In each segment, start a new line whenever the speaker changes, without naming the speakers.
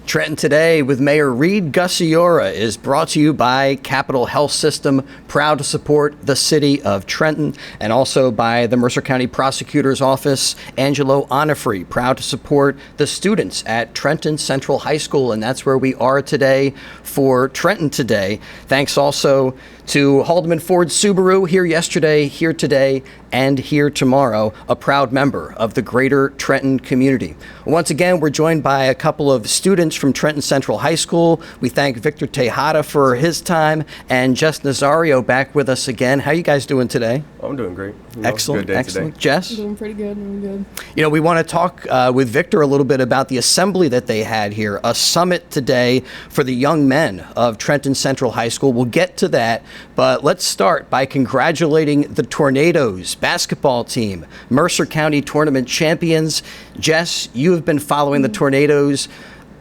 Trenton Today with Mayor Reed Gusciora is brought to you by Capital Health System, proud to support the city of Trenton, and also by the Mercer County Prosecutor's Office, Angelo Onifrey, proud to support the students at Trenton Central High School, and that's where we are today for Trenton Today. Thanks also to Haldeman Ford Subaru, here yesterday, here today, and here tomorrow, a proud member of the greater Trenton community. Once again, we're joined by a couple of students from Trenton Central High School. We thank Victor Tejada for his time, and Jess Nazario back with us again. How are you guys doing today?
Oh, I'm doing great.
Excellent, excellent. Jess?
I'm doing pretty good, doing good.
You know, we want to talk with Victor a little bit about the assembly that they had here, a summit today for the young men of Trenton Central High School. We'll get to that, but let's start by congratulating the Tornadoes basketball team, Mercer County tournament champions. Jess, you have been following the Tornadoes,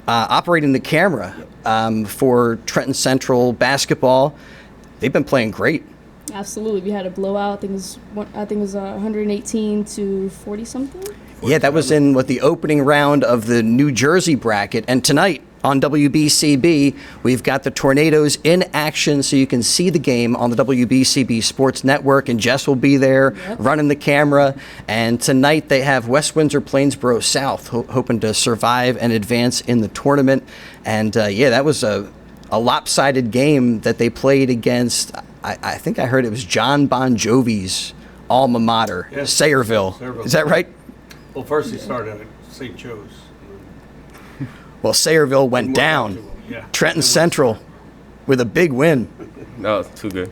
operating the camera for Trenton Central basketball. They've been playing great.
Absolutely, we had a blowout. I think it was 118 to 40 something.
Yeah, that was in the opening round of the New Jersey bracket. And tonight on WBCB, we've got the Tornadoes in action, so you can see the game on the WBCB Sports Network. And Jess will be there running the camera. And tonight they have West Windsor Plainsboro South hoping to survive and advance in the tournament. And yeah, that was a lopsided game that they played against. I think I heard it was John Bon Jovi's alma mater,
Yes.
Sayreville. Is that right?
Well, first he started at St. Joe's.
Well, Sayreville went down.
Yeah.
Trenton Central with a big win.
No, it's too good.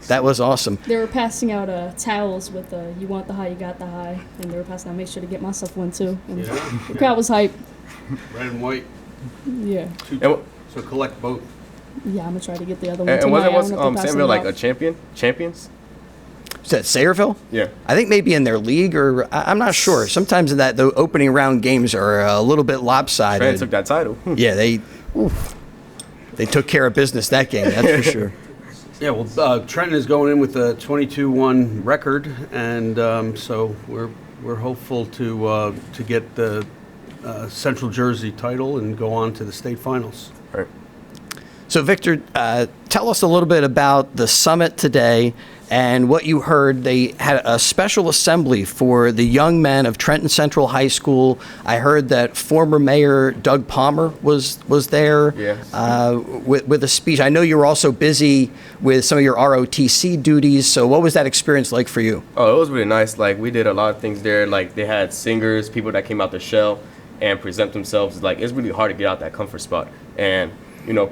That was awesome.
They were passing out towels with you want the high, you got the high, and they were passing out. Make sure to get myself one too. And
Yeah.
the crowd was hype.
Red and white.
Yeah,
So collect both.
yeah. I'm gonna try to get the other one
And
tonight.
was
I don't know if they're
Samuel like
passing
a champions?
Is that Sayreville?
Yeah.
I think maybe in their league, or I'm not sure. Sometimes in the opening round games are a little bit lopsided.
Trenton took that title.
Yeah, they took care of business that game, that's for sure.
Yeah, well, Trenton is going in with a 22-1 record, and so we're hopeful to get the Central Jersey title and go on to the state finals.
Right.
So, Victor, tell us a little bit about the summit today and what you heard. They had a special assembly for the young men of Trenton Central High School. I heard that former Mayor Doug Palmer was there with a speech. I know you were also busy with some of your ROTC duties, so what was that experience like for you?
Oh, it was really nice. Like, we did a lot of things there. Like, they had singers, people that came out the shell and present themselves. Like, it's really hard to get out that comfort spot and,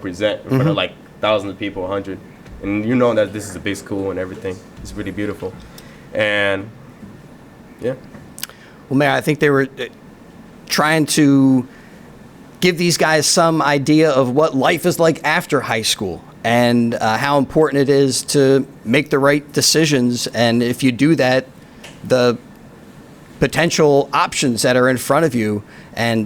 present in front of, like, thousands of people, 100. And you know that this is a big school and everything. It's really beautiful. And, yeah.
Well, Mayor, I think they were trying to give these guys some idea of what life is like after high school and how important it is to make the right decisions. And if you do that, the potential options that are in front of you, and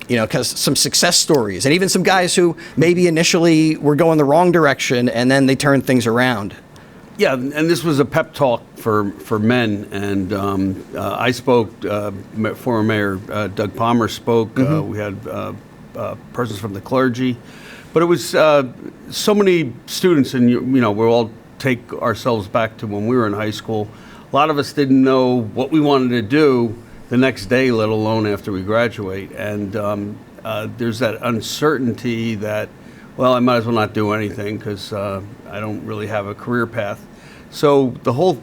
because some success stories, and even some guys who maybe initially were going the wrong direction and then they turned things around.
Yeah, and this was a pep talk for men, and I spoke. Former Mayor Doug Palmer spoke. We had persons from the clergy, but it was so many students, and we'll all take ourselves back to when we were in high school. A lot of us didn't know what we wanted to do the next day, let alone after we graduate. And there's that uncertainty that, well, I might as well not do anything because I don't really have a career path. So the whole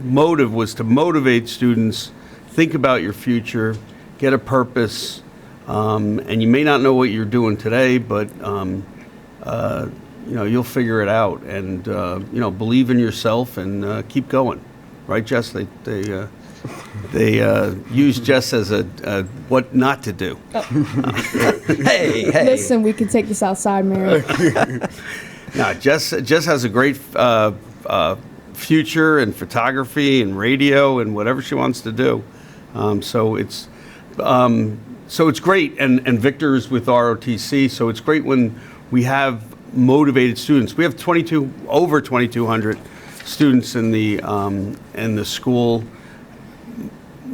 motive was to motivate students, think about your future, get a purpose, and you may not know what you're doing today, but you'll figure it out, and believe in yourself and keep going, right, Jess? They use Jess as a what not to do.
Hey.
Listen, we can take this outside, Mary.
No, Jess has a great future in photography and radio and whatever she wants to do. So it's great, and Victor's with ROTC. So it's great when we have motivated students. We have over 2,200 students in the school.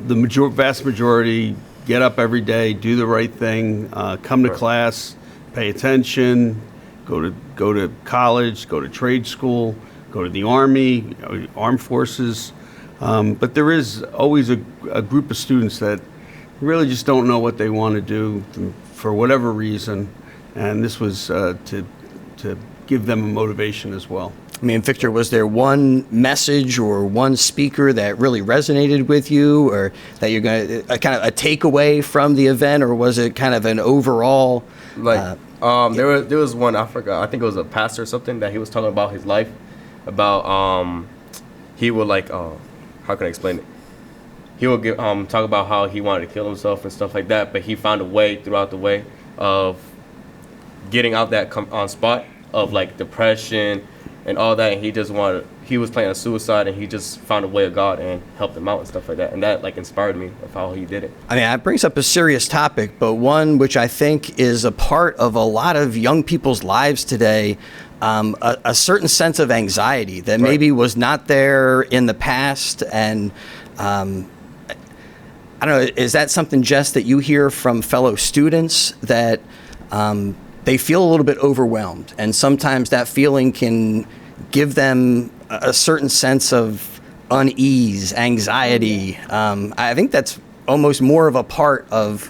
The vast majority get up every day, do the right thing, come to class, pay attention, go to college, go to trade school, go to the Army, armed forces. But there is always a group of students that really just don't know what they want to do for whatever reason, and this was to give them a motivation as well.
I mean, Victor, was there one message or one speaker that really resonated with you, or that you're going to kind of a takeaway from the event, or was it kind of an overall?
There was one, I forgot. I think it was a pastor or something, that he was talking about his life, about he would how can I explain it? He would talk about how he wanted to kill himself and stuff like that, but he found a way throughout the way of getting out that spot of like depression and all that, and he was planning on suicide, and he just found a way of God and helped him out and stuff like that, and that like inspired me of how he did it.
I mean, that brings up a serious topic, but one which I think is a part of a lot of young people's lives today, a certain sense of anxiety that maybe was not there in the past, and I don't know, is that something, Jess, that you hear from fellow students, that they feel a little bit overwhelmed, and sometimes that feeling can give them a certain sense of unease, anxiety? I think that's almost more of a part of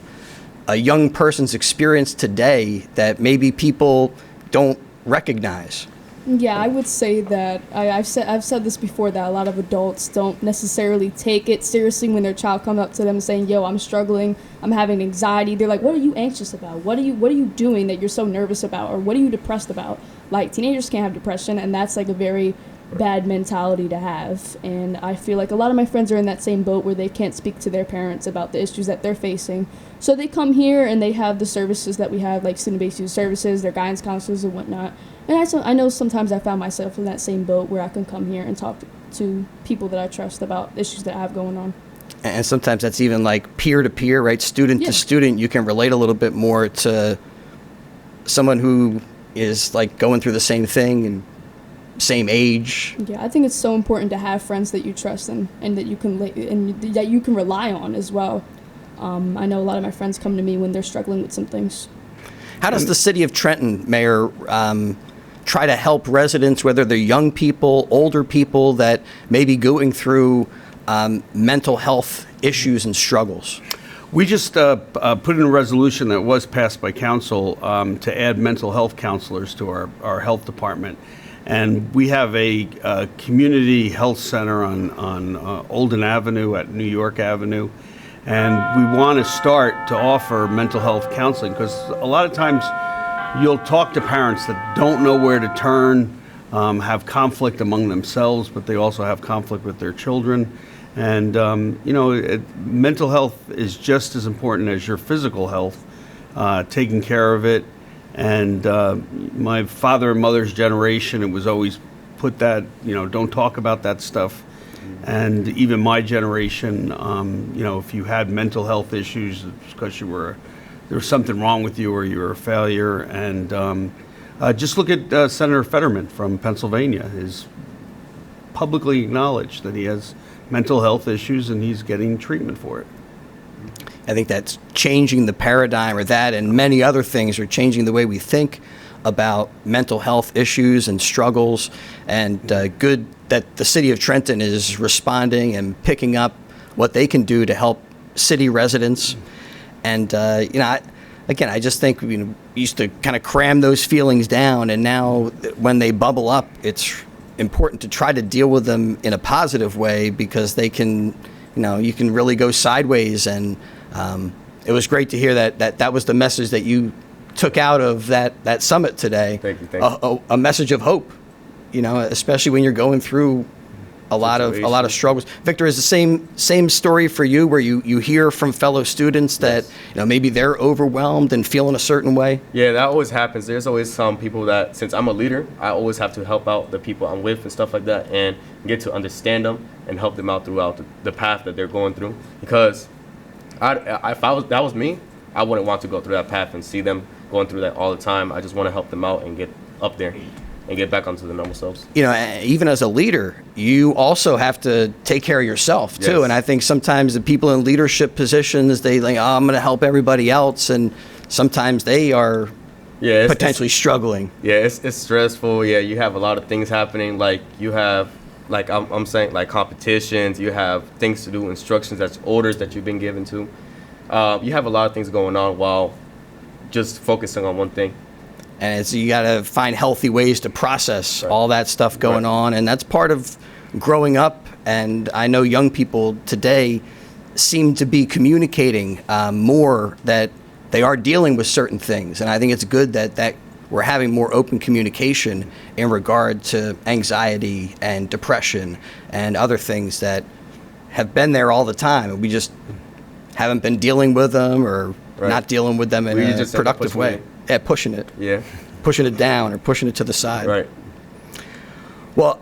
a young person's experience today that maybe people don't recognize.
Yeah, I would say that I've said this before, that a lot of adults don't necessarily take it seriously when their child comes up to them saying, "Yo, I'm struggling, I'm having anxiety." They're like, "What are you anxious about? What are you doing that you're so nervous about, or what are you depressed about?" Like, teenagers can't have depression, and that's like a very bad mentality to have. And I feel like a lot of my friends are in that same boat where they can't speak to their parents about the issues that they're facing. So they come here and they have the services that we have, like student-based youth services, their guidance counselors and whatnot. And I know sometimes I found myself in that same boat where I can come here and talk to people that I trust about issues that I have going on.
And sometimes that's even like peer-to-peer, right? Student to student, you can relate a little bit more to someone who is like going through the same thing and same age.
Yeah, I think it's so important to have friends that you trust and that you can rely on as well. I know a lot of my friends come to me when they're struggling with some things.
How does the city of Trenton, Mayor, try to help residents, whether they're young people, older people, that may be going through mental health issues and struggles?
We just put in a resolution that was passed by council to add mental health counselors to our health department. And we have a community health center on Olden Avenue at New York Avenue. And we want to start to offer mental health counseling, because a lot of times you'll talk to parents that don't know where to turn, have conflict among themselves, but they also have conflict with their children. And, mental health is just as important as your physical health, taking care of it. And my father and mother's generation, it was always put that, don't talk about that stuff. And even my generation, if you had mental health issues, it's because there was something wrong with you or you were a failure. And just look at Senator Fetterman from Pennsylvania. Is publicly acknowledged that he has mental health issues and he's getting treatment for it.
I think that's changing the paradigm, or that and many other things are changing the way we think about mental health issues and struggles. And good that the city of Trenton is responding and picking up what they can do to help city residents. And, I just think we used to kind of cram those feelings down, and now when they bubble up, it's important to try to deal with them in a positive way, because they can, you can really go sideways. And it was great to hear that was the message that you took out of that summit today.
Thank you.
A message of hope, especially when you're going through a lot of struggles. Victor, is the same story for you, where you hear from fellow students that maybe they're overwhelmed and feeling a certain way?
Yeah, that always happens. There's always some people that, since I'm a leader, I always have to help out the people I'm with and stuff like that, and get to understand them and help them out throughout the path that they're going through. Because if that was me, I wouldn't want to go through that path and see them going through that all the time. I just want to help them out and get up there. and get back onto the normal selves.
You know, even as a leader, you also have to take care of yourself too.
Yes.
And I think sometimes the people in leadership positions, they think, oh, I'm going to help everybody else. And sometimes they are potentially struggling.
Yeah, it's stressful. Yeah, you have a lot of things happening. Like you have, like I'm saying, like competitions. You have things to do, instructions, that's orders that you've been given to. You have a lot of things going on while just focusing on one thing.
And you got to find healthy ways to process all that stuff going on. And that's part of growing up. And I know young people today seem to be communicating more that they are dealing with certain things. And I think it's good that we're having more open communication in regard to anxiety and depression and other things that have been there all the time. We just haven't been dealing with them or not dealing with them in a productive way. Yeah, pushing it.
Yeah.
Pushing it down or pushing it to the side.
Right.
Well,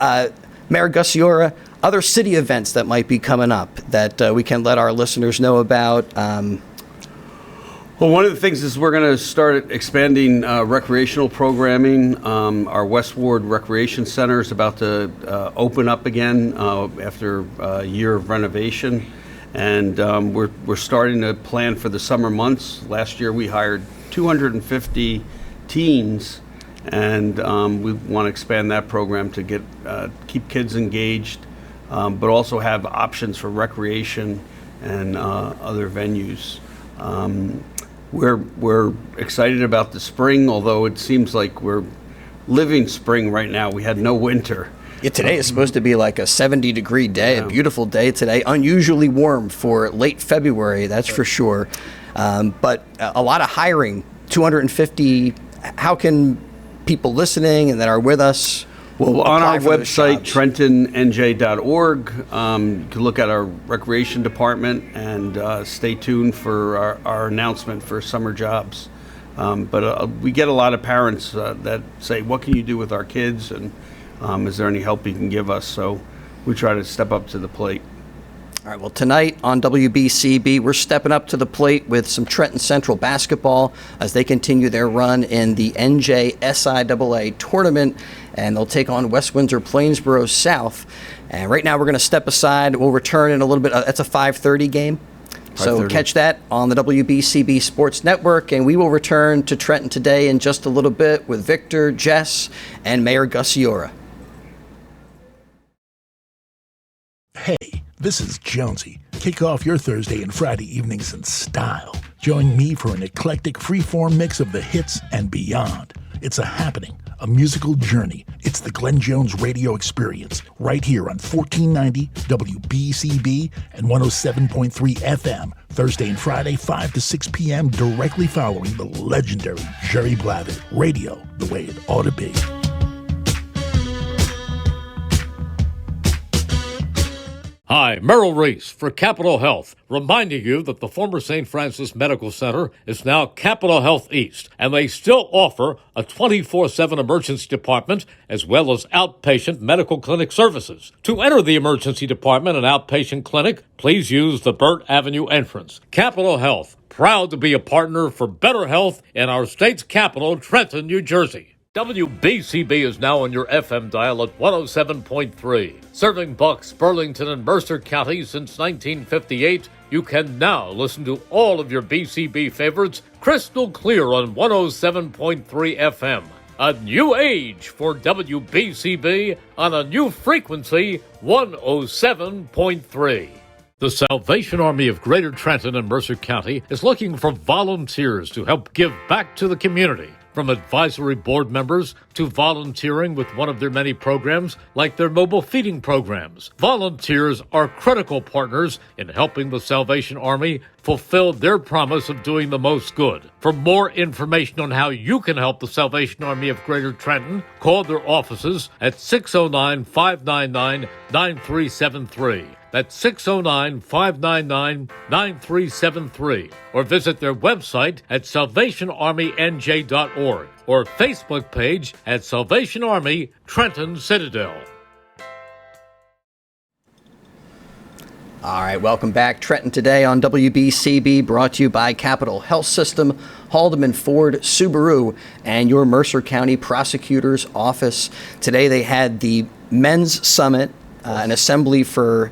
Mayor Gusciora, other city events that might be coming up that we can let our listeners know about.
Well, one of the things is we're going to start expanding recreational programming. Our West Ward Recreation Center is about to open up again after a year of renovation. And we're starting to plan for the summer months. Last year we hired 250 teens, and we want to expand that program to keep kids engaged, but also have options for recreation and other venues. We're excited about the spring, although it seems like we're living spring right now. We had no winter.
Yeah, today is supposed to be like a 70-degree day, a beautiful day today, unusually warm for late February, that's for sure. But a lot of hiring, 250. How can people listening and that are with us?
Well, on our website, TrentonNJ.org, you can look at our recreation department and stay tuned for our announcement for summer jobs. But we get a lot of parents that say, what can you do with our kids? And is there any help you can give us? So we try to step up to the plate.
All right, well, tonight on WBCB, we're stepping up to the plate with some Trenton Central basketball as they continue their run in the NJSIAA tournament, and they'll take on West Windsor Plainsboro South. And right now we're going to step aside. We'll return in a little bit. That's a 5:30 game. So catch that on the WBCB Sports Network, and we will return to Trenton Today in just a little bit with Victor, Jess, and Mayor Gusciora.
Hey, this is Jonesy. Kick off your Thursday and Friday evenings in style. Join me for an eclectic freeform mix of the hits and beyond. It's a happening, a musical journey. It's the Glenn Jones radio experience right here on 1490 WBCB and 107.3 FM, Thursday and Friday, 5 to 6 p.m., directly following the legendary Jerry Blavitt. Radio, the way it ought to be.
Hi, Merrill Reese for Capital Health, reminding you that the former St. Francis Medical Center is now Capital Health East, and they still offer a 24/7 emergency department as well as outpatient medical clinic services. To enter the emergency department and outpatient clinic, please use the Burt Avenue entrance. Capital Health, proud to be a partner for better health in our state's capital, Trenton, New Jersey. WBCB is now on your FM dial at 107.3. Serving Bucks, Burlington, and Mercer counties since 1958, you can now listen to all of your BCB favorites crystal clear on 107.3 FM. A new age for WBCB on a new frequency, 107.3. The Salvation Army of Greater Trenton and Mercer County is looking for volunteers to help give back to the community. From advisory board members to volunteering with one of their many programs, like their mobile feeding programs. Volunteers are critical partners in helping the Salvation Army fulfill their promise of doing the most good. For more information on how you can help the Salvation Army of Greater Trenton, call their offices at 609-599-9373. That's 609-599-9373. Or visit their website at salvationarmynj.org or Facebook page at Salvation Army Trenton Citadel.
All right, welcome back. Trenton Today on WBCB, brought to you by Capital Health System, Haldeman Ford, Subaru, and your Mercer County Prosecutor's Office. Today they had the Men's Summit, an assembly for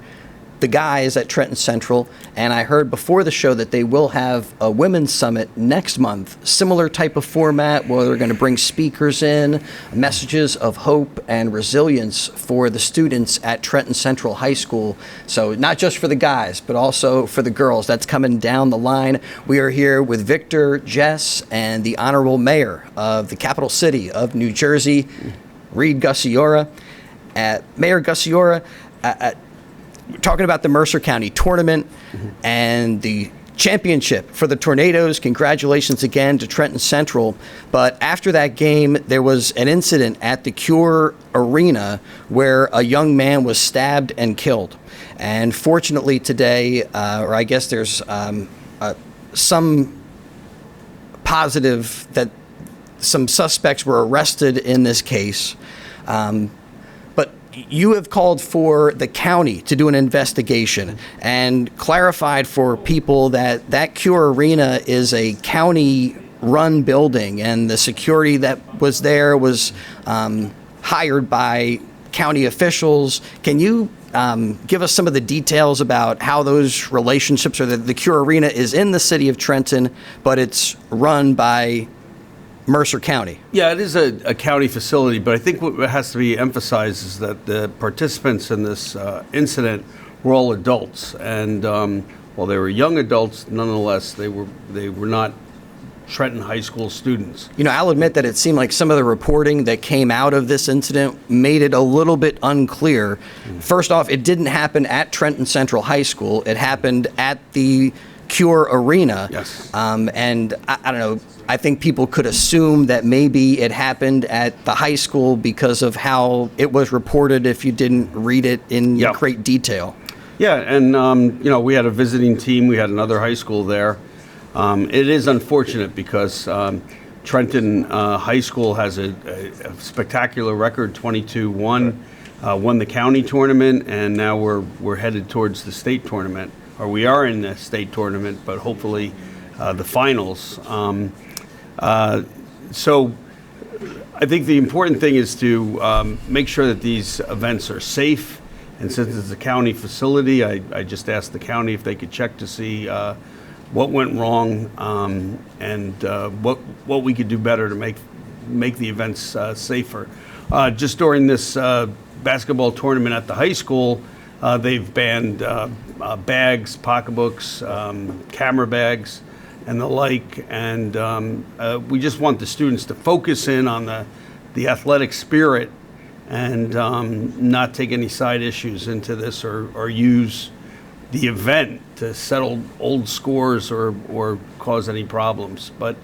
the guys at Trenton Central, and I heard before the show that they will have a women's summit next month. Similar type of format where they're going to bring speakers in, messages of hope and resilience for the students at Trenton Central High School. So not just for the guys, but also for the girls. That's coming down the line. We are here with Victor, Jess, and the Honorable Mayor of the capital city of New Jersey, Reed Gusciora. Mayor Gusciora, we're talking about the Mercer County tournament and the championship for the Tornadoes. Congratulations again to Trenton Central. But after that game, there was an incident at the Cure Arena where a young man was stabbed and killed. And fortunately today, or I guess there's some positive that some suspects were arrested in this case. But you have called for the county to do an investigation and clarified for people that that Cure Arena is a county-run building, and the security that was there was hired by county officials. Can you give us some of the details about how those relationships, or the Cure Arena is in the city of Trenton, but it's run by Mercer County?
Yeah, it is a county facility, but I think what has to be emphasized is that the participants in this incident were all adults, and while they were young adults, nonetheless, they were not Trenton High School students.
You know, I'll admit that it seemed like some of the reporting that came out of this incident made it a little bit unclear. First off, it didn't happen at Trenton Central High School. It happened at the Cure Arena.
Yes.
And I don't know, I think people could assume that maybe it happened at the high school because of how it was reported if you didn't read it in great detail.
Yeah, and we had a visiting team. We had another high school there. It is unfortunate because Trenton High School has a spectacular record, 22-1, won the county tournament, and now we're headed towards the state tournament. Or we are in the state tournament, but hopefully the finals. So I think the important thing is to make sure that these events are safe. And since it's a county facility, I just asked the county if they could check to see what went wrong and what we could do better to make the events safer. Just during this basketball tournament at the high school, they've banned bags, pocketbooks, camera bags, and the like. And we just want the students to focus in on the athletic spirit and not take any side issues into this or use the event to settle old scores or cause any problems. But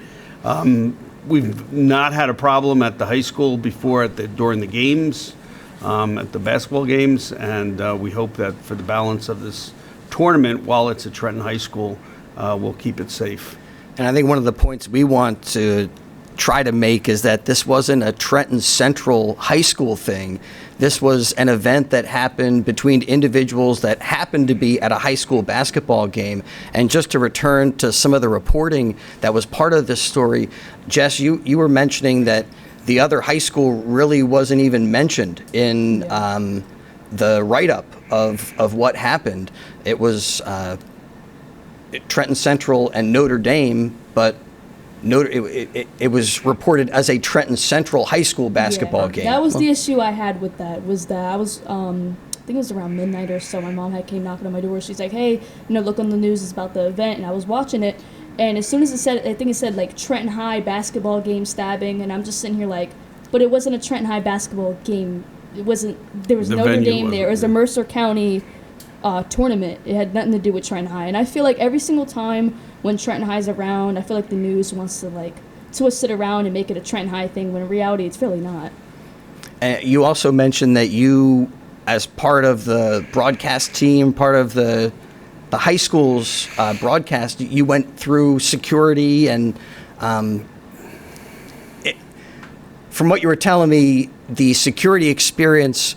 we've not had a problem at the high school before during the games. At the basketball games, and we hope that for the balance of this tournament, while it's at Trenton High School, we'll keep it safe.
And I think one of the points we want to try to make is that this wasn't a Trenton Central High School thing. This was an event that happened between individuals that happened to be at a high school basketball game. And just to return to some of the reporting that was part of this story, Jess, you were mentioning that the other high school really wasn't even mentioned in the write-up of what happened. It was Trenton Central and Notre Dame, but it was reported as a Trenton Central High School basketball game.
That was the issue I had with that, was that I was, I think it was around midnight or so, my mom came knocking on my door. She's like, hey, look on the news, it's about the event, and I was watching it. And as soon as it said, I think it said like Trenton High basketball game stabbing, and I'm just sitting here like, but it wasn't a Trenton High basketball game. It wasn't. There was Notre Dame there. It was a Mercer County tournament. It had nothing to do with Trenton High. And I feel like every single time when Trenton High's around, I feel like the news wants to like twist it around and make it a Trenton High thing, when in reality it's really not.
You also mentioned that you, as part of the broadcast team, part of the high school's broadcast, you went through security, and from what you were telling me, the security experience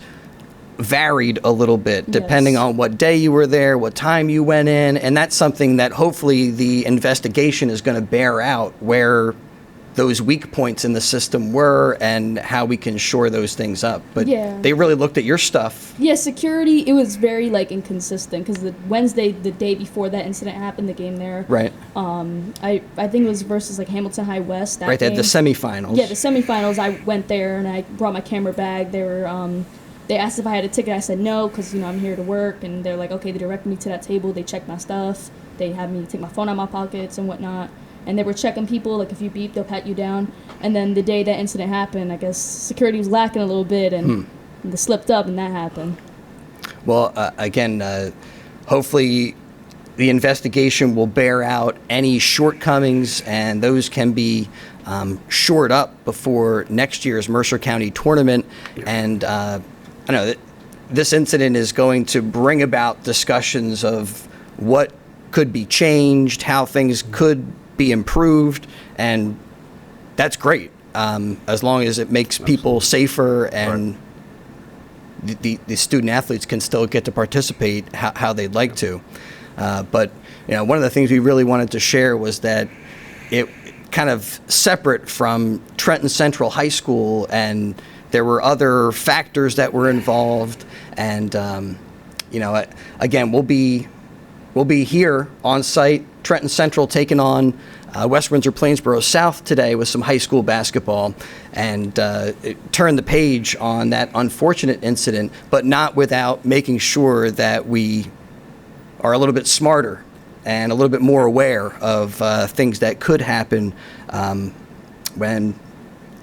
varied a little bit depending
Yes.
on what day you were there, what time you went in, and that's something that hopefully the investigation is going to bear out, where those weak points in the system were and how we can shore those things up. But
Yeah.
they really looked at your stuff.
Yeah, security, it was very, like, inconsistent, because the Wednesday, the day before that incident happened, the game there,
Right.
I think it was versus, like, Hamilton High West. That
Right, they had the
game.
semifinals.
Yeah, the semifinals, I went there, and I brought my camera bag. They asked if I had a ticket. I said no, because, I'm here to work, and they're like, okay, they directed me to that table. They checked my stuff. They had me take my phone out of my pockets and whatnot. And they were checking people, like, if you beep, they'll pat you down. And then the day that incident happened, I guess security was lacking a little bit, and they slipped up, and that happened.
Well, again, hopefully the investigation will bear out any shortcomings, and those can be shored up before next year's Mercer County tournament. And I know that this incident is going to bring about discussions of what could be changed, how things could be improved, and that's great, as long as it makes people safer and the student athletes can still get to participate how they'd like to. But one of the things we really wanted to share was that it kind of separate from Trenton Central High School, and there were other factors that were involved. And again, we'll be here on site. Trenton Central taking on West Windsor Plainsboro South today with some high school basketball, and it turned the page on that unfortunate incident, but not without making sure that we are a little bit smarter and a little bit more aware of things that could happen when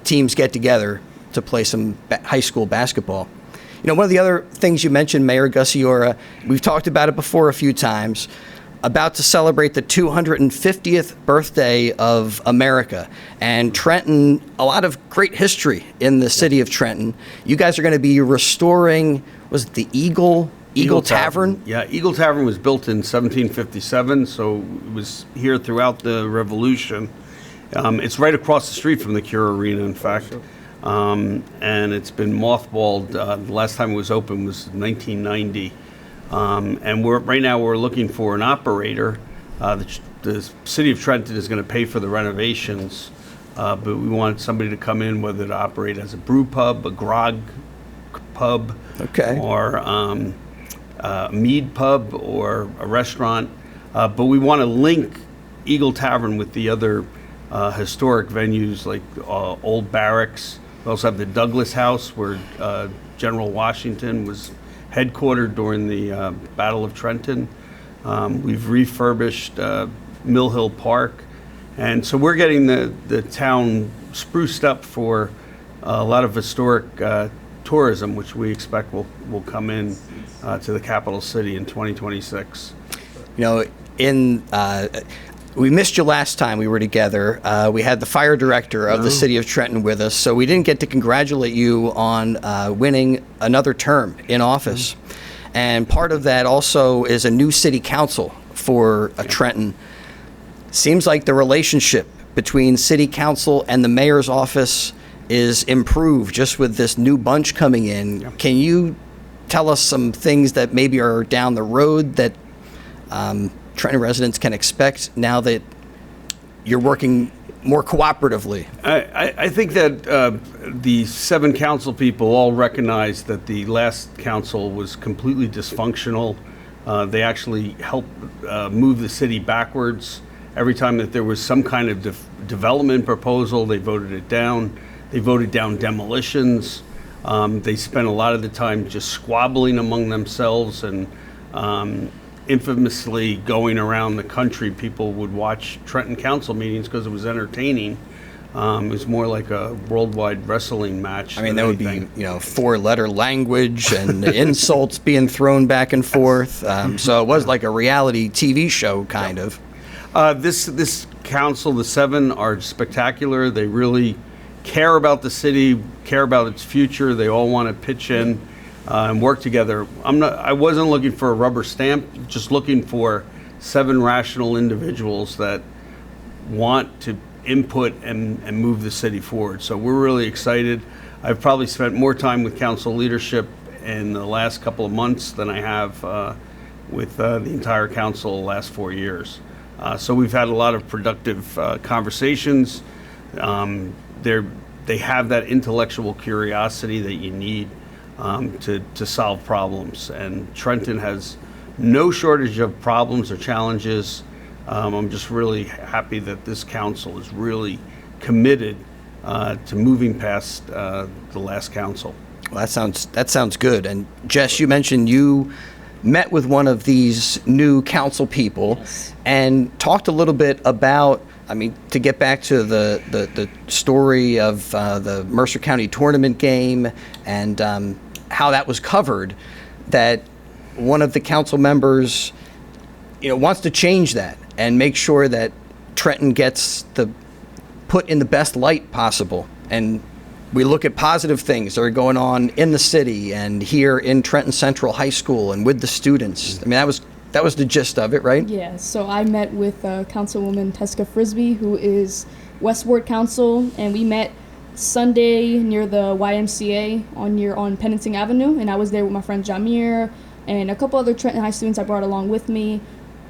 teams get together to play some high school basketball. One of the other things you mentioned, Mayor Gusciora, we've talked about it before a few times, about to celebrate the 250th birthday of America. And Trenton, a lot of great history in the city of Trenton. You guys are going to be restoring, was it the Eagle Tavern?
Yeah, Eagle Tavern was built in 1757, so it was here throughout the Revolution. It's right across the street from the Cure Arena, in fact. And it's been mothballed. The last time it was open was 1990. And right now we're looking for an operator. The city of Trenton is going to pay for the renovations, but we want somebody to come in, whether to operate as a brew pub, a grog pub,
Okay.
or a mead pub, or a restaurant. But we want to link Eagle Tavern with the other historic venues like Old Barracks. We also have the Douglas House, where General Washington was headquartered during the Battle of Trenton. We've refurbished Mill Hill Park. And so we're getting the town spruced up for a lot of historic tourism, which we expect will come in to the capital city in 2026.
We missed you last time we were together. We had the fire director of the city of Trenton with us, so we didn't get to congratulate you on winning another term in office. And part of that also is a new city council for Trenton. Seems like the relationship between city council and the mayor's office is improved just with this new bunch coming in. Yeah. Can you tell us some things that maybe are down the road that Trenton residents can expect now that you're working more cooperatively?
I think that the 7 council people all recognize that the last council was completely dysfunctional. They actually helped move the city backwards. Every time that there was some kind of development proposal, they voted it down. They voted down demolitions. They spent a lot of the time just squabbling among themselves, and infamously going around the country. People would watch Trenton council meetings because it was entertaining. It was more like a worldwide wrestling match.
I mean, there would be, 4-letter language and insults being thrown back and forth. So it was like a reality TV show, kind of.
This council, the 7, are spectacular. They really care about the city, care about its future. They all want to pitch in and work together. I wasn't looking for a rubber stamp, just looking for 7 rational individuals that want to input and move the city forward. So we're really excited. I've probably spent more time with council leadership in the last couple of months than I have with the entire council the last 4 years. So we've had a lot of productive conversations. They have that intellectual curiosity that you need to solve problems. And Trenton has no shortage of problems or challenges. I'm just really happy that this council is really committed to moving past the last council.
Well, that sounds good. And Jess, you mentioned you met with one of these new council people.
Yes.
And talked a little bit about, I mean, to get back to the story of the Mercer County tournament game and how that was covered, that one of the council members, wants to change that and make sure that Trenton gets put in the best light possible. And we look at positive things that are going on in the city and here in Trenton Central High School and with the students. I mean, that was the gist of it, right?
Yeah, so I met with Councilwoman Teska Frisbee, who is West Ward Council, and we met Sunday near the YMCA on Pennington Avenue, and I was there with my friend Jamir and a couple other Trenton High students I brought along with me.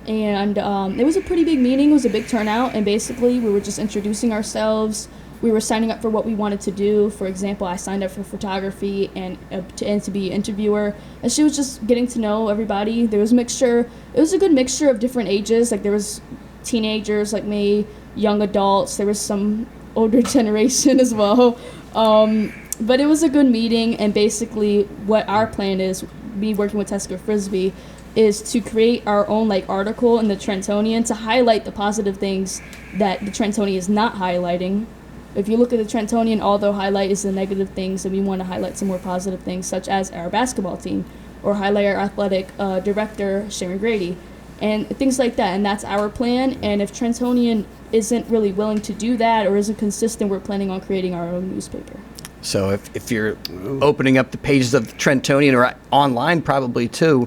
And it was a pretty big meeting. It was a big turnout, and basically we were just introducing ourselves. We were signing up for what we wanted to do. For example, I signed up for photography and to be an interviewer. And she was just getting to know everybody. There was a mixture. It was a good mixture of different ages. Like there was teenagers like me, young adults. There was some older generation as well. But it was a good meeting. And basically, what our plan is, me working with Teska Frisbee, is to create our own article in the Trentonian to highlight the positive things that the Trentonian is not highlighting. If you look at the Trentonian, all they'll highlight is the negative things, and we want to highlight some more positive things, such as our basketball team, or highlight our athletic director, Sharon Grady, and things like that. And that's our plan. And if Trentonian isn't really willing to do that or isn't consistent, we're planning on creating our own newspaper.
So if you're opening up the pages of the Trentonian or online probably too,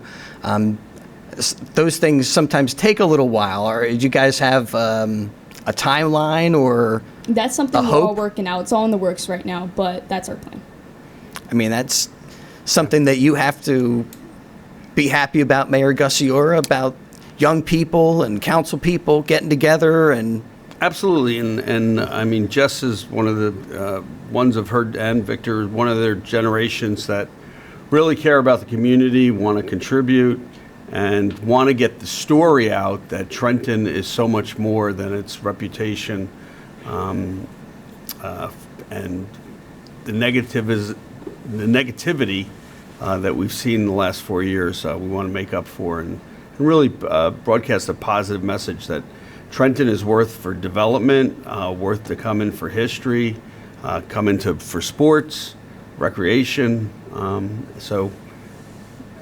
those things sometimes take a little while. Or do you guys have a timeline or
that's something we're
hope?
all working out. It's all in the works right now, but that's our plan.
I mean, that's something that you have to be happy about, Mayor Gusciora, about young people and council people getting together and.
Absolutely, and I mean, Jess is one of the ones of her and Victor, one of their generations that really care about the community, want to contribute, and want to get the story out that Trenton is so much more than its reputation, and the negativity that we've seen in the last 4 years. We want to make up for and really broadcast a positive message that Trenton is worth for development, worth to come in for history, come into for sports, recreation. So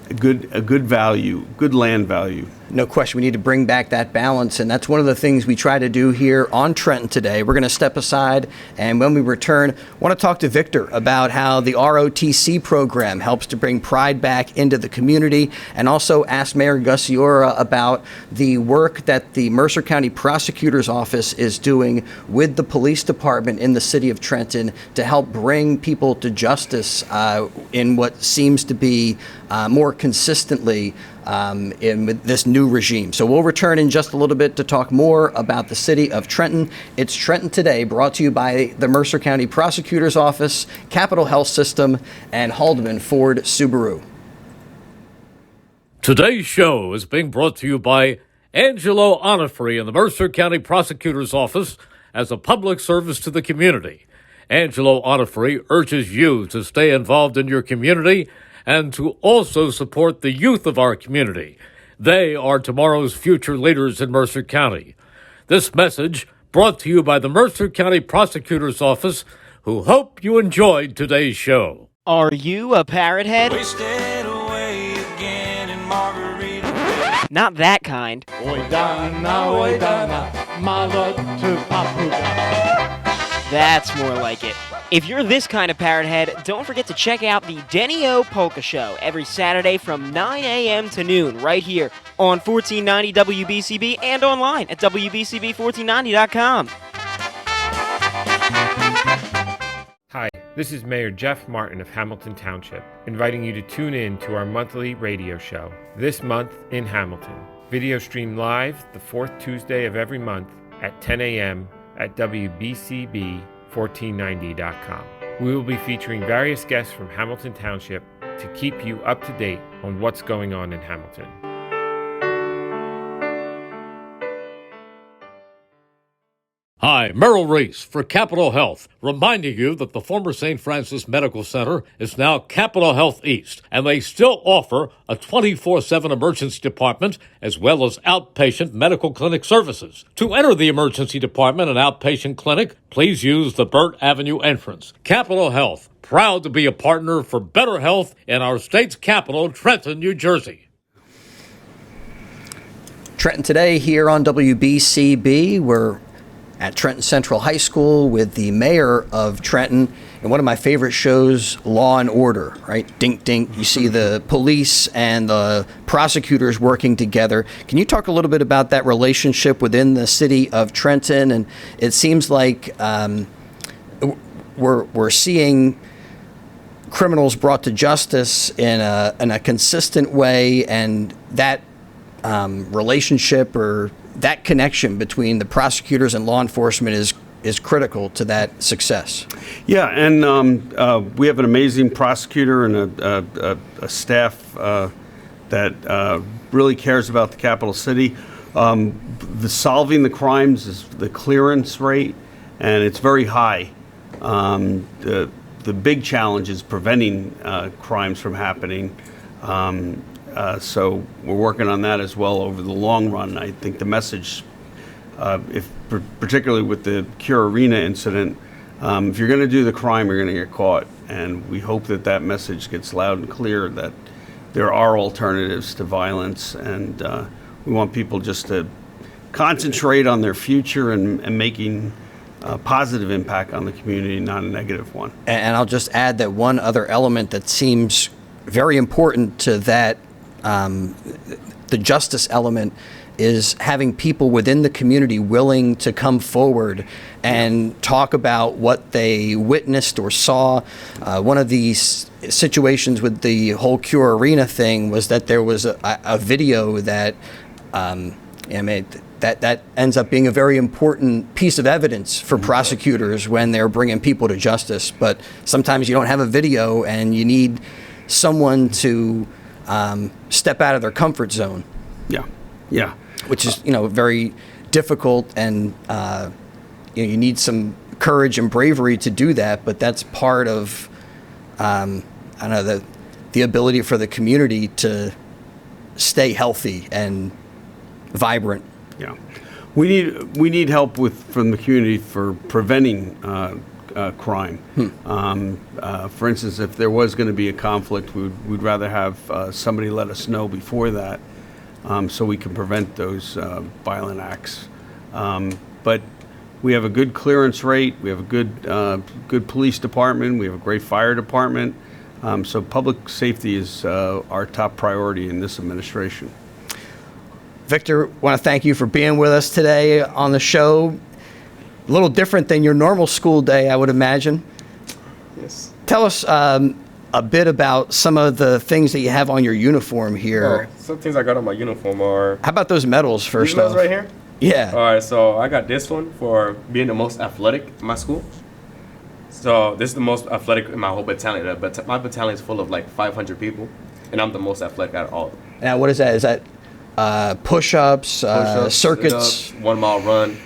a good value, good land value.
No question, we need to bring back that balance, and that's one of the things we try to do here on Trenton Today. We're going to step aside, and when we return, I want to talk to Victor about how the ROTC program helps to bring pride back into the community, and also ask Mayor Gusciora about the work that the Mercer County Prosecutor's Office is doing with the police department in the city of Trenton to help bring people to justice in what seems to be more consistently in this new regime. So we'll return in just a little bit to talk more about the city of Trenton. It's Trenton Today, brought to you by the Mercer County Prosecutor's Office, Capital Health System, and Haldeman Ford Subaru.
Today's show is being brought to you by Angelo Onifrey in the Mercer County Prosecutor's Office as a public service to the community. Angelo Onifrey urges you to stay involved in your community and to also support the youth of our community. They are tomorrow's future leaders in Mercer County. This message brought to you by the Mercer County Prosecutor's Office, who hope you enjoyed today's show.
Are you a parrot head? Not that kind. That's more like it. If you're this kind of parrot head, don't forget to check out the Denny O Polka Show every Saturday from 9 a.m. to noon right here on 1490 WBCB and online at WBCB1490.com.
Hi, This is Mayor Jeff Martin of Hamilton Township, inviting you to tune in to our monthly radio show, This Month in Hamilton. Video stream live the fourth Tuesday of every month at 10 a.m. at WBCB1490.com. We will be featuring various guests from Hamilton Township to keep you up to date on what's going on in Hamilton.
Hi, Merrill Reese for Capital Health, reminding you that the former St. Francis Medical Center is now Capital Health East, and they still offer a 24/7 emergency department as well as outpatient medical clinic services. To enter the emergency department and outpatient clinic, please use the Burt Avenue entrance. Capital Health, proud to be a partner for better health in our state's capital, Trenton, New Jersey.
Trenton Today here on WBCB. We're at Trenton Central High School with the mayor of Trenton, and one of my favorite shows, Law and Order, right? Dink, dink. You see the police and the prosecutors working together. Can you talk a little bit about that relationship within the city of Trenton? And it seems like we're seeing criminals brought to justice in a consistent way, and that relationship or that connection between the prosecutors and law enforcement is critical to that success.
Yeah, and we have an amazing prosecutor and a staff that really cares about the capital city. The solving the crimes is the clearance rate, and it's very high. The big challenge is preventing crimes from happening. So we're working on that as well over the long run. I think the message, particularly with the Cure Arena incident, if you're going to do the crime, you're going to get caught. And we hope that that message gets loud and clear that there are alternatives to violence, and we want people just to concentrate on their future and making a positive impact on the community, not a negative one.
And I'll just add that one other element that seems very important to that, the justice element, is having people within the community willing to come forward and talk about what they witnessed or saw. One of these situations with the whole Cure Arena thing was that there was a video that that ends up being a very important piece of evidence for prosecutors when they're bringing people to justice. But sometimes you don't have a video, and you need someone to step out of their comfort zone.
Yeah.
Which is, very difficult, and you need some courage and bravery to do that. But that's part of, the ability for the community to stay healthy and vibrant.
Yeah, we need help from the community for preventing crime. For instance, if there was going to be a conflict, we'd rather have somebody let us know before that, so we can prevent those violent acts. But we have a good clearance rate. We have a good police department. We have a great fire department. So public safety is our top priority in this administration.
Victor, want to thank you for being with us today on the show. A little different than your normal school day, I would imagine.
Yes.
Tell us a bit about some of the things that you have on your uniform here.
Some things I got on my uniform are...
How about those medals first
These medals
off?
right here?
Yeah.
All right, so I got this one for being the most athletic in my school. So this is the most athletic in my whole battalion. But my battalion is full of like 500 people, and I'm the most athletic out of all of them.
Now, what is that? Is that push-ups, circuits?
Sit-ups, 1 mile run,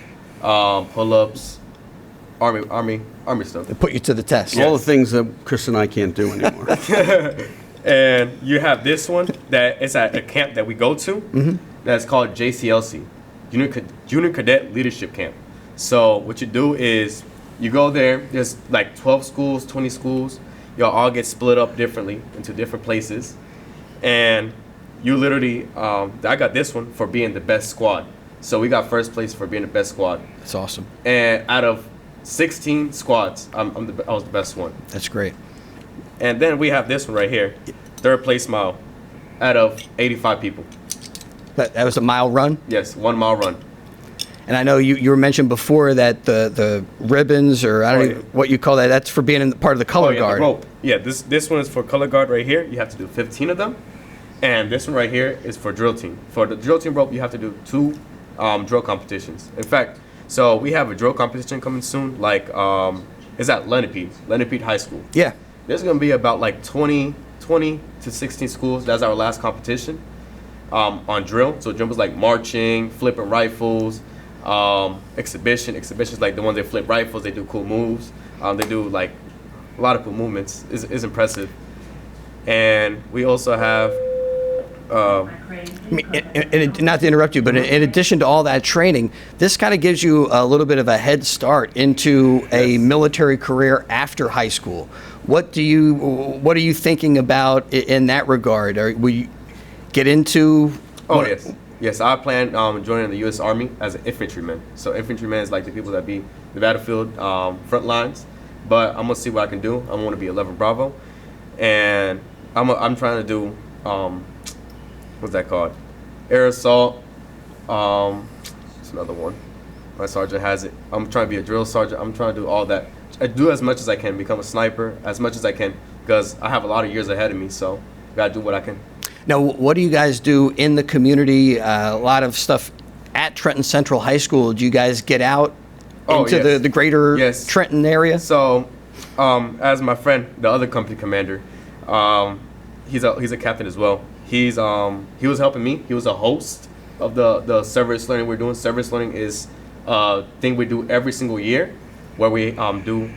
pull-ups, army stuff.
They put you to the test.
All the things that Chris and I can't do anymore.
And you have this one that it's at a camp that we go to. That's called JCLC, Junior Cadet Leadership Camp. So what you do is you go there. There's like 12 schools, 20 schools. Y'all all get split up differently into different places, and you literally, I got this one for being the best squad. So we got first place for being the best squad.
That's awesome.
And out of 16 squads, I was the best one.
That's great.
And then we have this one right here, third place mile, out of 85 people.
That was a mile run?
Yes, 1 mile run.
And I know you were mentioned before that the ribbons, or I don't know what you call that, that's for being in part of the color guard.
The rope. Yeah, this one is for color guard right here. You have to do 15 of them. And this one right here is for drill team. For the drill team rope, you have to do 2 drill competitions. In fact, so we have a drill competition coming soon, like it's at Lenape High School.
Yeah.
There's going to be about like 20 to 16 schools. That's our last competition on drill. So drill was like marching, flipping rifles, exhibitions like the ones that flip rifles. They do cool moves. They do like a lot of cool movements. It's impressive. And we also have
not to interrupt you, but in addition to all that training, this kind of gives you a little bit of a head start into a military career after high school. What are you thinking about in that regard? Will you get into?
Yes. I plan joining the U.S. Army as an infantryman. So infantryman is like the people that be the battlefield front lines. But I'm gonna see what I can do. I want to be 11 Bravo, and I'm trying to do what's that called? Air assault. It's another one. My sergeant has it. I'm trying to be a drill sergeant. I'm trying to do all that. I do as much as I can, become a sniper as much as I can, because I have a lot of years ahead of me, so gotta do what I can.
Now, what do you guys do in the community? A lot of stuff at Trenton Central High School. Do you guys get out into the greater Trenton area?
So, as my friend, the other company commander, he's a captain as well. He was helping me. He was a host of the service learning we're doing. Service learning is a thing we do every single year, where we do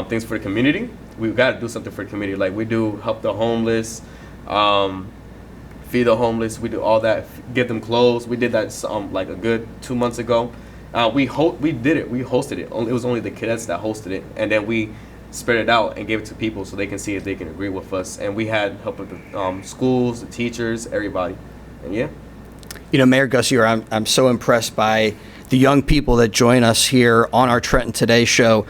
things for the community. We've got to do something for the community. Like we do help the homeless, feed the homeless. We do all that, give them clothes. We did that like a good 2 months ago. We did it. We hosted it. It was only the cadets that hosted it, and then we spread it out and gave it to people so they can see if they can agree with us. And we had help with the schools, the teachers, everybody. And yeah.
You know, Mayor Gusciora, I'm so impressed by the young people that join us here on our Trenton Today show.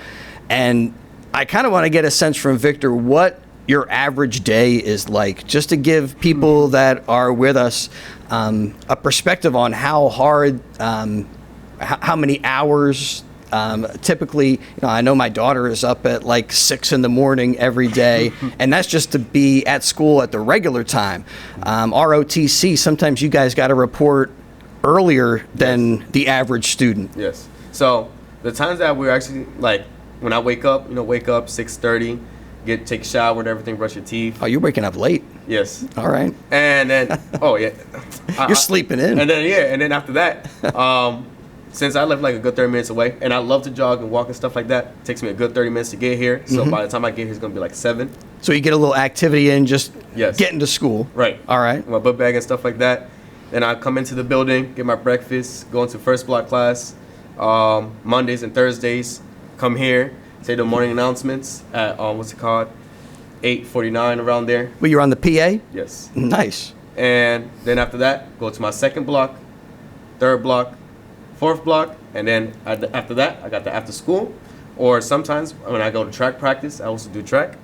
And I kind of want to get a sense from Victor what your average day is like, just to give people that are with us a perspective on how hard, how many hours. Typically, you know, I know my daughter is up at like 6 a.m. every day, and that's just to be at school at the regular time. ROTC, sometimes you guys got to report earlier than the average student.
Yes. So the times that we're actually, like, when I wake up, 6:30, take a shower and everything, brush your teeth.
Oh, you're waking up late.
Yes.
All right.
And then,
you're sleeping in.
And then after that, since I live like a good 30 minutes away, and I love to jog and walk and stuff like that, it takes me a good 30 minutes to get here. So by the time I get here, it's going to be like 7.
So you get a little activity in just getting to school.
Right.
All right.
My book bag and stuff like that. Then I come into the building, get my breakfast, go into first block class. Mondays and Thursdays, come here, say the morning announcements at, 8:49 around there.
Well, you're on the PA?
Yes.
Nice.
And then after that, go to my second block, third block, fourth block, and then after that, I got the after school. Or sometimes when I go to track practice, I also do track.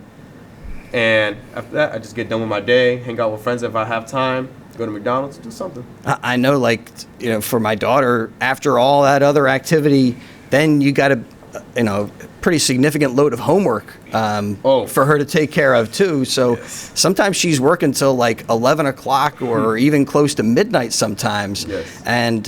And after that, I just get done with my day, hang out with friends if I have time, go to McDonald's, do something.
I know, like, for my daughter, after all that other activity, then you got a, pretty significant load of homework for her to take care of too. So sometimes she's working till like 11 o'clock or even close to midnight sometimes.
Yes.
And,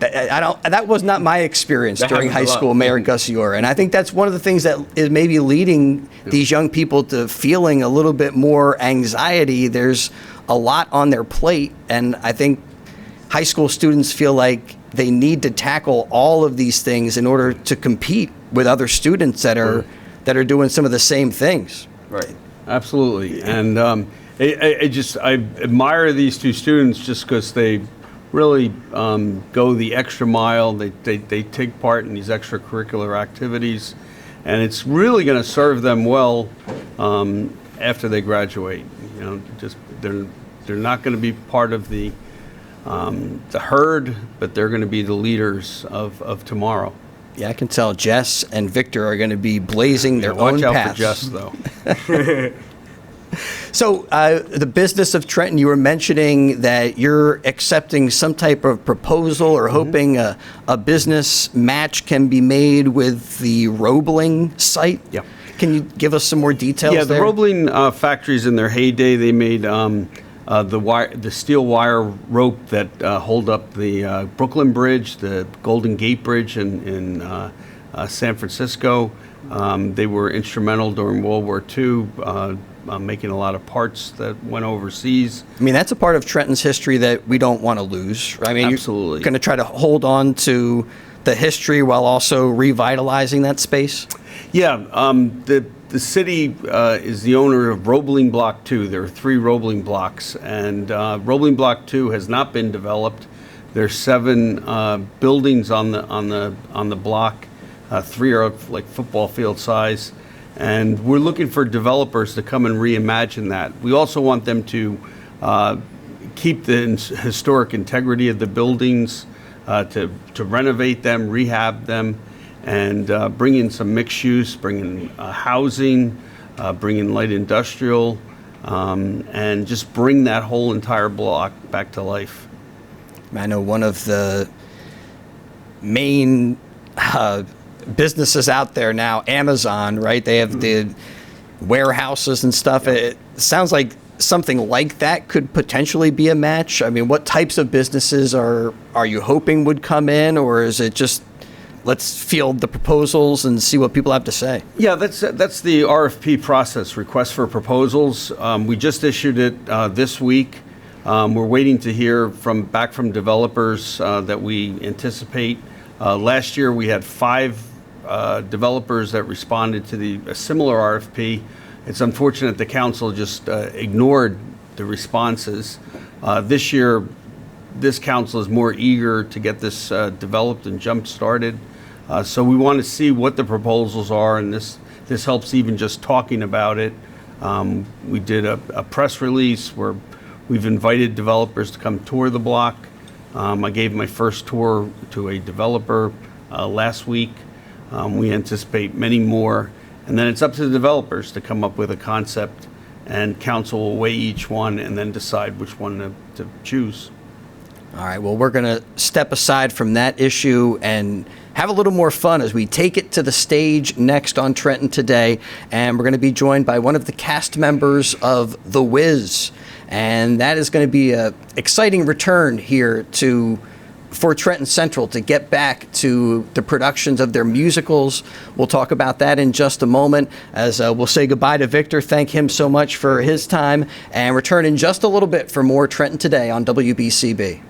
that was not my experience during high school, Mayor Gusciora. And I think that's one of the things that is maybe leading these young people to feeling a little bit more anxiety. There's a lot on their plate. And I think high school students feel like they need to tackle all of these things in order to compete with other students that are doing some of the same things.
Right.
Absolutely. And I admire these two students just because they really go the extra mile. They take part in these extracurricular activities, and it's really going to serve them well after they graduate. They're not going to be part of the herd, but they're going to be the leaders of tomorrow.
Yeah, I can tell Jess and Victor are going to be blazing their own paths.
Watch out for Jess, though.
So the business of Trenton, you were mentioning that you're accepting some type of proposal or hoping a business match can be made with the Roebling site.
Yeah.
Can you give us some more details
Yeah, the
there?
Roebling factories in their heyday, they made the steel wire rope that hold up the Brooklyn Bridge, the Golden Gate Bridge in San Francisco. They were instrumental during World War II, making a lot of parts that went overseas.
I mean, that's a part of Trenton's history that we don't want to lose. I mean,
Absolutely.
You're going to try to hold on to the history while also revitalizing that space?
Yeah, the city is the owner of Roebling Block 2. There are 3 Roebling blocks, and Roebling Block 2 has not been developed. There's 7 buildings on the block. 3 are like football field size, and we're looking for developers to come and reimagine that. We also want them to keep the historic integrity of the buildings, to renovate them, rehab them, and bring in some mixed use, bring in housing, bring in light industrial, and just bring that whole entire block back to life.
I know one of the main businesses out there now, Amazon, right? They have the warehouses and stuff. It sounds like something like that could potentially be a match. I mean, what types of businesses are you hoping would come in, or is it just let's field the proposals and see what people have to say? Yeah,
that's the RFP process, request for proposals. We just issued it this week. We're waiting to hear back from developers that we anticipate. Last year we had 5 developers that responded to a similar RFP. It's unfortunate the council just ignored the responses. This year, this council is more eager to get this developed and jump-started. So we want to see what the proposals are, and this helps even just talking about it. We did a press release where we've invited developers to come tour the block. I gave my first tour to a developer last week. We anticipate many more. And then it's up to the developers to come up with a concept, and council will weigh each one and then decide which one to choose.
All right, well, we're going to step aside from that issue and have a little more fun as we take it to the stage next on Trenton Today. And we're going to be joined by one of the cast members of The Wiz. And that is going to be an exciting return here for Trenton Central to get back to the productions of their musicals. We'll talk about that in just a moment as we'll say goodbye to Victor, thank him so much for his time, and return in just a little bit for more Trenton Today on WBCB.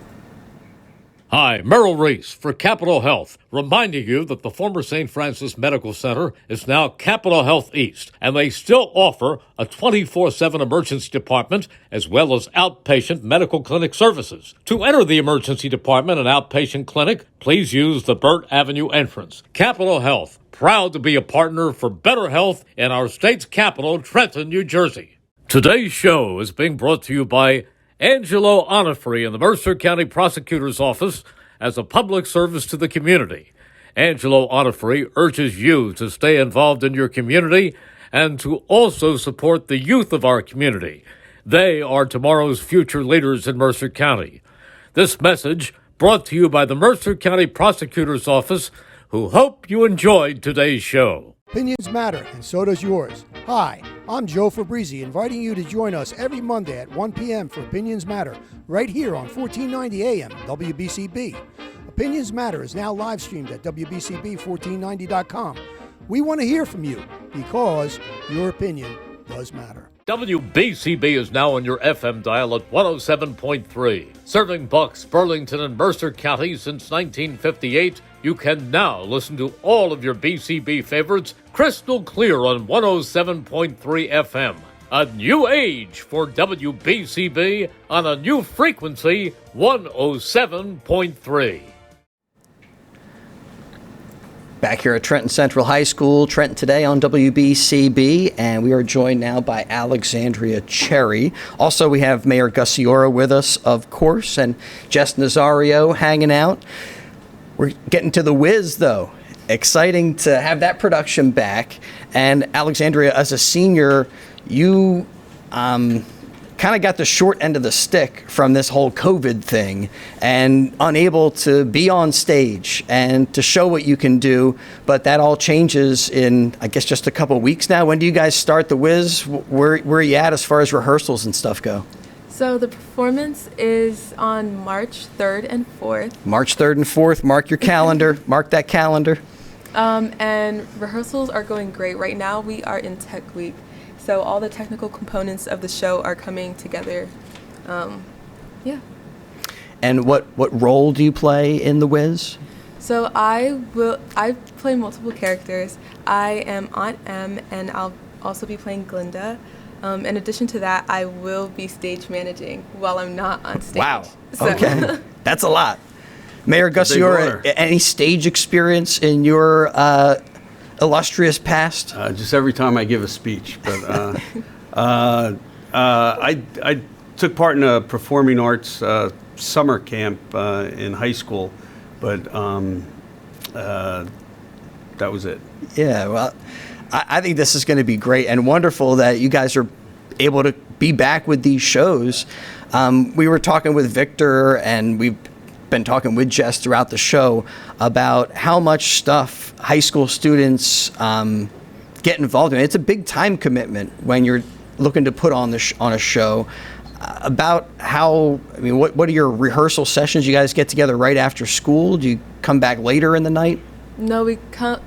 Hi, Merrill Reese for Capital Health, reminding you that the former St. Francis Medical Center is now Capital Health East, and they still offer a 24/7 emergency department as well as outpatient medical clinic services. To enter the emergency department and outpatient clinic, please use the Burt Avenue entrance. Capital Health, proud to be a partner for better health in our state's capital, Trenton, New Jersey. Today's show is being brought to you by Angelo Onifrey in the Mercer County Prosecutor's Office as a public service to the community. Angelo Onifrey urges you to stay involved in your community and to also support the youth of our community. They are tomorrow's future leaders in Mercer County. This message brought to you by the Mercer County Prosecutor's Office, who hope you enjoyed today's show.
Opinions matter, and so does yours. Hi, I'm Joe Fabrizi, inviting you to join us every Monday at 1 p.m. for Opinions Matter, right here on 1490 AM WBCB. Opinions Matter is now live streamed at WBCB1490.com. We want to hear from you because your opinion does matter.
WBCB is now on your FM dial at 107.3. Serving Bucks, Burlington, and Mercer County since 1958, you can now listen to all of your BCB favorites crystal clear on 107.3 FM. A new age for WBCB on a new frequency, 107.3.
Back here at Trenton Central High School, Trenton Today on WBCB, and we are joined now by Alexandria Cherry. Also, we have Mayor Gusciora with us, of course, and Jess Nazario hanging out. We're getting to The Wiz, though. Exciting to have that production back. And Alexandria, as a senior, you kind of got the short end of the stick from this whole COVID thing and unable to be on stage and to show what you can do. But that all changes in, I guess, just a couple weeks now. When do you guys start the Wiz? Where are you at as far as rehearsals and stuff go?
So the performance is on March 3rd and 4th.
March 3rd and 4th. Mark your calendar. Mark that calendar.
And rehearsals are going great. Right now we are in Tech Week. So all the technical components of the show are coming together. Yeah.
And what role do you play in The Wiz?
So I play multiple characters. I am Aunt M, and I'll also be playing Glinda. In addition to that, I will be stage managing while I'm not on stage.
Wow.
So.
Okay. That's a lot. Mayor Gusciora, any stage experience in your illustrious past?
Just every time I give a speech. But I took part in a performing arts summer camp in high school, but that was it.
Yeah, well, I think this is going to be great and wonderful that you guys are able to be back with these shows. We were talking with Victor, and we've been talking with Jess throughout the show about how much stuff high school students get involved in. It's a big time commitment when you're looking to put on on a show. About how, I mean, what are your rehearsal sessions? You guys get together right after school? Do you come back later in the night?
No,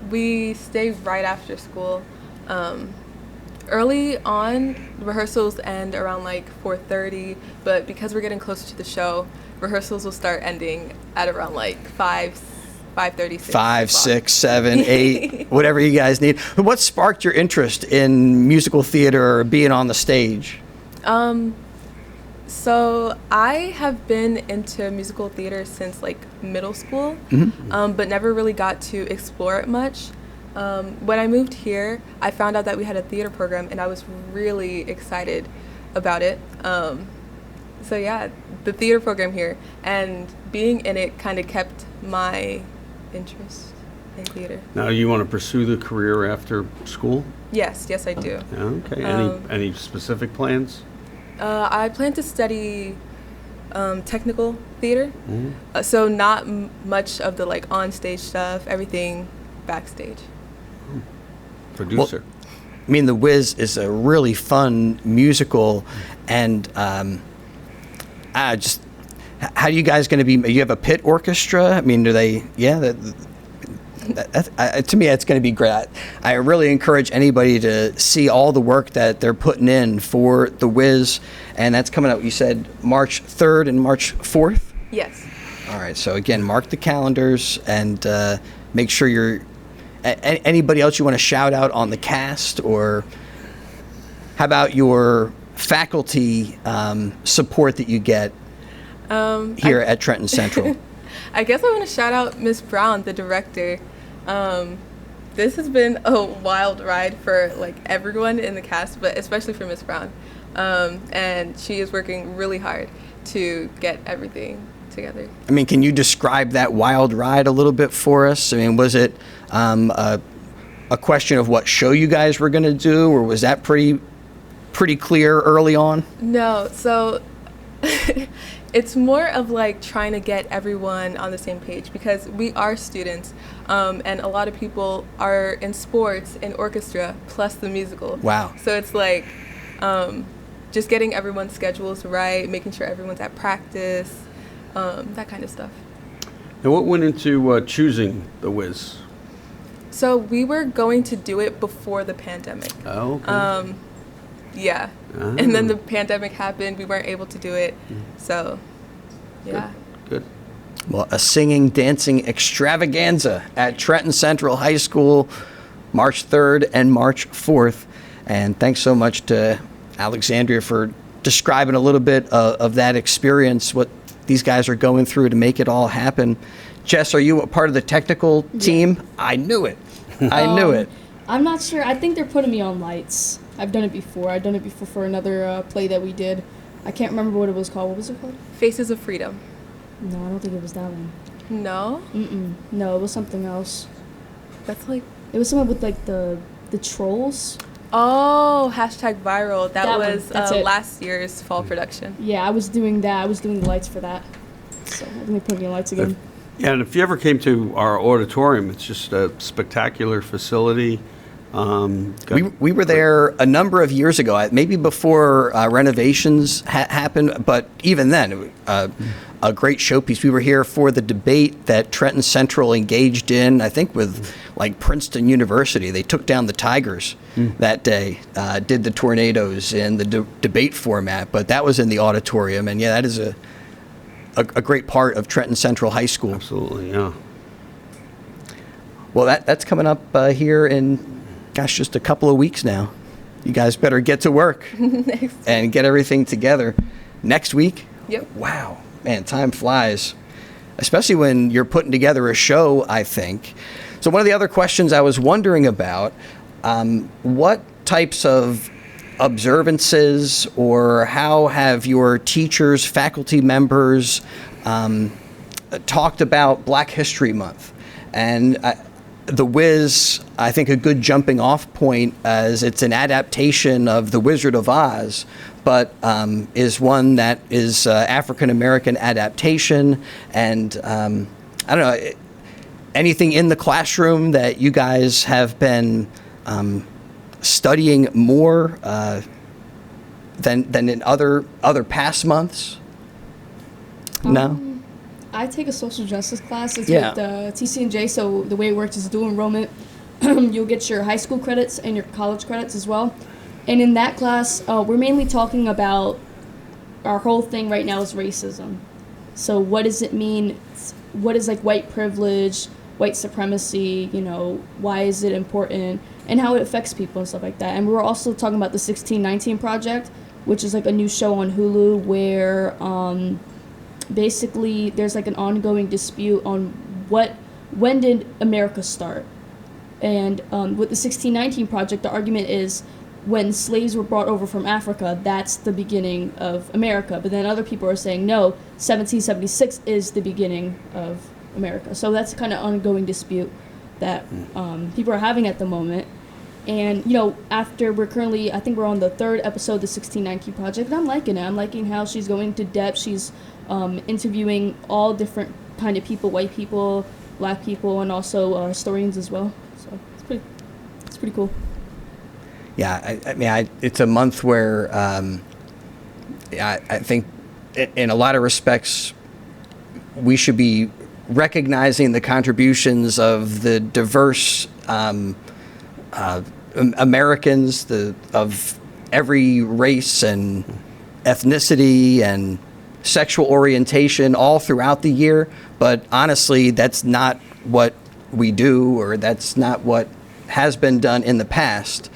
we stay right after school. Early on, rehearsals end around like 4:30, but because we're getting closer to the show, rehearsals will start ending at around like 5:30,
5, 6, 7, 8, whatever you guys need. What sparked your interest in musical theater or being on the stage?
So I have been into musical theater since like middle school, but never really got to explore it much. When I moved here, I found out that we had a theater program, and I was really excited about it. So yeah, the theater program here and being in it kind of kept my interest in theater.
Now, you want to pursue the career after school?
Yes, I do.
Yeah, okay. Any specific plans?
I plan to study technical theater, so not much of the like on-stage stuff, everything backstage.
Producer.
Well, I mean, The Wiz is a really fun musical, and just how are you guys going to be? You have a pit orchestra? I mean, do they? Yeah, to me, it's going to be great. I really encourage anybody to see all the work that they're putting in for The Wiz, and that's coming out, you said, March 3rd and March 4th?
Yes.
All right, so again, mark the calendars and make sure you're... Anybody else you want to shout out on the cast, or how about your faculty support that you get here at Trenton Central?
I guess I want to shout out Miss Brown, the director. This has been a wild ride for like everyone in the cast, but especially for Miss Brown. And she is working really hard to get everything together.
I mean, can you describe that wild ride a little bit for us? I mean, was it a question of what show you guys were going to do, or was that pretty clear early on?
No, so it's more of like trying to get everyone on the same page, because we are students, and a lot of people are in sports, in orchestra, plus the musical.
Wow.
So it's like just getting everyone's schedules right, making sure everyone's at practice, that kind of stuff.
And what went into choosing The Wiz?
So we were going to do it before the pandemic.
Oh, okay.
Yeah. And then the pandemic happened. We weren't able to do it. So, yeah.
Good.
Well, a singing, dancing extravaganza at Trenton Central High School, March 3rd and March 4th. And thanks so much to Alexandria for describing a little bit of that experience, what these guys are going through to make it all happen. Jess, are you a part of the technical team? Yeah. I knew it. I knew it.
I'm not sure. I think they're putting me on lights. I've done it before. I've done it before for another play that we did. I can't remember what it was called. What was it called?
Faces of Freedom.
No, I don't think it was that one.
No?
No, it was something else.
That's like...
It was something with like the trolls.
Oh, hashtag viral. That
That one,
was
that's it.
last year's fall production.
Yeah, I was doing that. I was doing the lights for that. So let me put the lights again.
Yeah, and if you ever came to our auditorium, it's just a spectacular facility.
We were there a number of years ago, maybe before renovations happened, but even then, a great showpiece. We were here for the debate that Trenton Central engaged in, I think with like Princeton University. They took down the Tigers that day, did the Tornadoes in the debate format, but that was in the auditorium. And yeah, that is a great part of Trenton Central High School.
Absolutely, yeah.
Well, that's coming up here in, gosh, just a couple of weeks now. You guys better get to work and get everything together. Next week?
Yep.
Wow. Man, time flies, especially when you're putting together a show, I think. So one of the other questions I was wondering about, what types of observances or how have your teachers, faculty members talked about Black History Month? And The Wiz, I think a good jumping off point, as it's an adaptation of The Wizard of Oz, but is one that is African American adaptation. And I don't know, anything in the classroom that you guys have been studying more than in other past months? No?
I take a social justice class. It's
Yeah.
with TC&J, so the way it works is dual enrollment. You'll get your high school credits and your college credits as well. And in that class, we're mainly talking about, our whole thing right now is racism. So what does it mean? What is like white privilege, white supremacy, why is it important, and how it affects people and stuff like that. And we're also talking about the 1619 Project, which is like a new show on Hulu where basically there's like an ongoing dispute on when did America start. And with the 1619 Project, the argument is when slaves were brought over from Africa, that's the beginning of America. But then other people are saying, no, 1776 is the beginning of America. So that's kind of ongoing dispute that people are having at the moment. And, after I think we're on the third episode of the 1619 Project, and I'm liking it. I'm liking how she's going into depth. She's interviewing all different kind of people, white people, Black people, and also historians as well. So it's pretty cool.
Yeah, I mean, it's a month where I think in a lot of respects we should be recognizing the contributions of the diverse Americans, of every race and ethnicity and sexual orientation all throughout the year. But honestly, that's not what we do, or that's not what has been done in the past.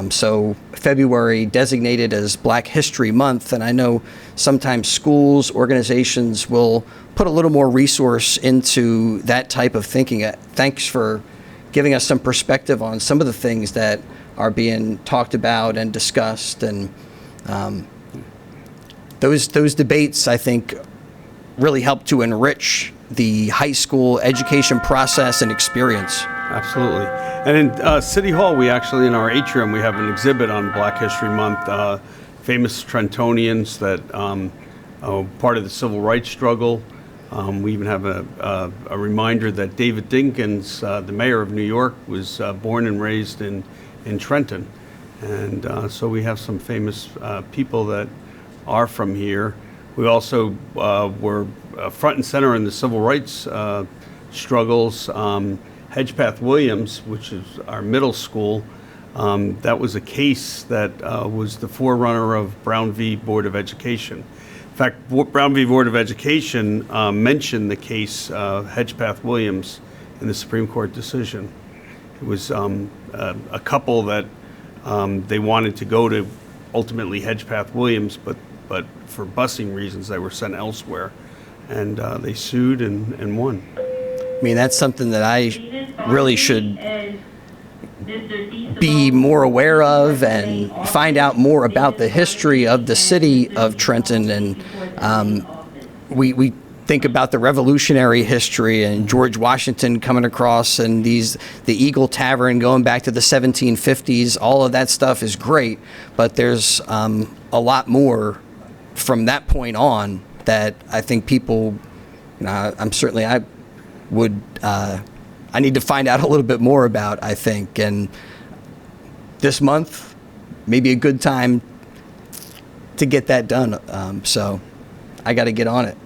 So February designated as Black History Month, and I know sometimes schools, organizations will put a little more resource into that type of thinking. Thanks for giving us some perspective on some of the things that are being talked about and discussed. And those debates, I think, really help to enrich the high school education process and experience.
Absolutely. And in City Hall, we actually, in our atrium, we have an exhibit on Black History Month, famous Trentonians that part of the civil rights struggle. We even have a reminder that David Dinkins, the mayor of New York, was born and raised in Trenton. And so we have some famous people that are from here. We also were front and center in the civil rights struggles. Hedgepath Williams, which is our middle school, that was a case that was the forerunner of Brown v. Board of Education. In fact, Brown v. Board of Education mentioned the case Hedgepath Williams in the Supreme Court decision. It was a couple that they wanted to go to ultimately Hedgepath Williams, but for busing reasons they were sent elsewhere, and they sued and won.
I mean, that's something that I really should be more aware of and find out more about the history of the city of Trenton. And we think about the Revolutionary history and George Washington coming across and the Eagle Tavern going back to the 1750s, all of that stuff is great, but there's a lot more from that point on that I think people, I need to find out a little bit more about, I think. And this month, maybe a good time to get that done. So I got to get on it.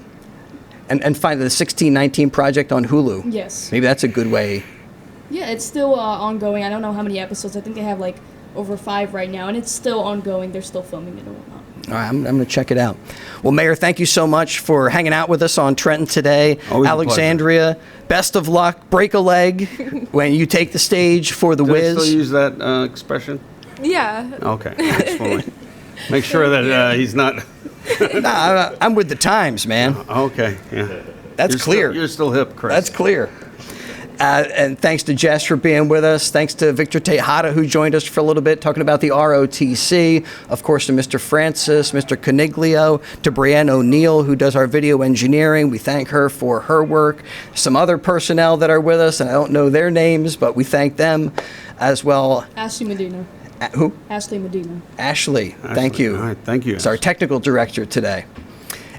And find the 1619 project on Hulu.
Yes.
Maybe that's a good way.
Yeah, it's still ongoing. I don't know how many episodes. I think they have like over 5 right now, and it's still ongoing. They're still filming it and whatnot.
All right, I'm going to check it out. Well, Mayor, thank you so much for hanging out with us on Trenton Today.
Always a
Alexandria, best of luck. Break a leg when you take the stage for the
Do
Wiz.
they still use that expression?
Yeah.
Okay. I just want to make sure that he's not.
Nah, I'm with the times, man.
Okay. Yeah.
That's clear.
You're still hip, Chris.
That's clear. And thanks to Jess for being with us. Thanks to Victor Tejada, who joined us for a little bit, talking about the ROTC. Of course, to Mr. Francis, Mr. Coniglio, to Brienne O'Neill, who does our video engineering. We thank her for her work. Some other personnel that are with us, and I don't know their names, but we thank them as well.
Ashley Medina.
Who?
Ashley Medina.
Ashley, thank you.
All right, thank you.
It's our technical director today.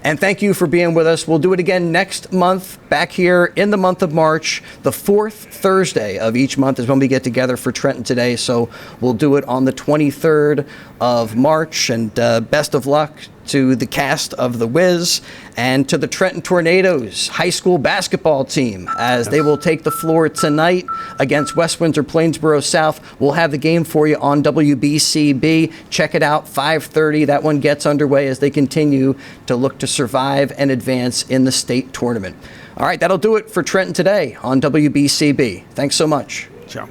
And thank you for being with us. We'll do it again next month, back here in the month of March. The 4th Thursday of each month is when we get together for Trenton Today. So we'll do it on the 23rd of March. And best of luck to the cast of The Wiz and to the Trenton Tornadoes high school basketball team as they will take the floor tonight against West Windsor Plainsboro South. We'll have the game for you on WBCB. Check it out, 5:30. That one gets underway as they continue to look to survive and advance in the state tournament. All right, that'll do it for Trenton Today on WBCB. Thanks so much.
Ciao.